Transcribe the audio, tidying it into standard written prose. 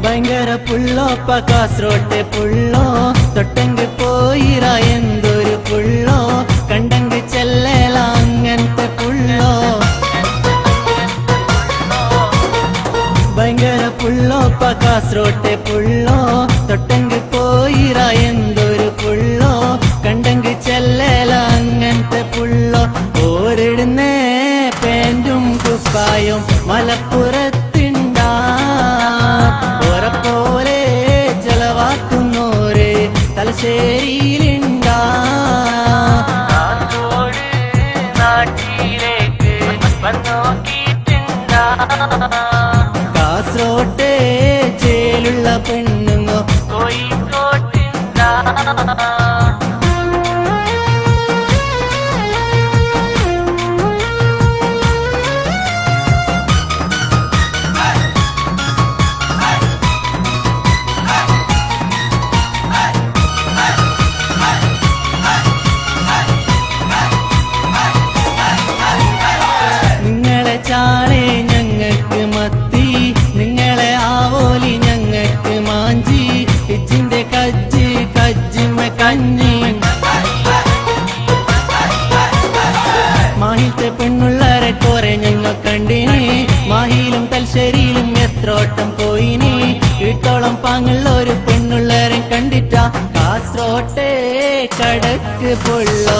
ഭയങ്കര പുള്ളോ കാസർഗോട്ടെ പുള്ളോ തൊട്ടെങ്ക് പോയിറ എന്തൊരു പുള്ളോ കണ്ടെങ്ക് ചെല്ലേല അങ്ങനത്തെ പുള്ളോ ഭയങ്കര പുള്ളോ കാസർഗോട്ടെ പുള്ളോ തൊട്ടെങ്ക് പോയിറ എന്തൊരു പുള്ളോ കണ്ടെങ്ക് ചെല്ലേല അങ്ങനത്തെ പുള്ളോ ഓരിടുന്നേ പാന്റും കുപ്പായും മലപ്പുറത്തിണ്ടാ ഓരപ്പോലെ ചെലവാക്കുന്നോര് തലശ്ശേരിയിലുണ്ടാ നാട്ടിലേക്ക് വന്നോക്കിട്ടുണ്ടാ കാസർഗോട്ടെ ചേലുള്ള പെണ്ണുങ്ങോ കോഴിക്കോട്ടുണ്ടാ ചാളെ ഞങ്ങൾക്ക് മത്തി നിങ്ങളെ ആവോലി ഞങ്ങൾക്ക് മാഞ്ചി ഇച്ചിന്റെ കജ്ജ് കജ്ജിമ കഞ്ഞി മാഹിത്തെ പെണ്ണുള്ളരെ കുറെ ഞങ്ങൾ കണ്ടിനി മാഹിയിലും തലശ്ശേരിയിലും എത്രോട്ടം പോയിനി വീട്ടോളം പാങ്ങുള്ള ഒരു പെണ്ണുള്ളരെ കണ്ടിട്ട കാസർഗോട്ടെ കടക്ക് പൊള്ളോ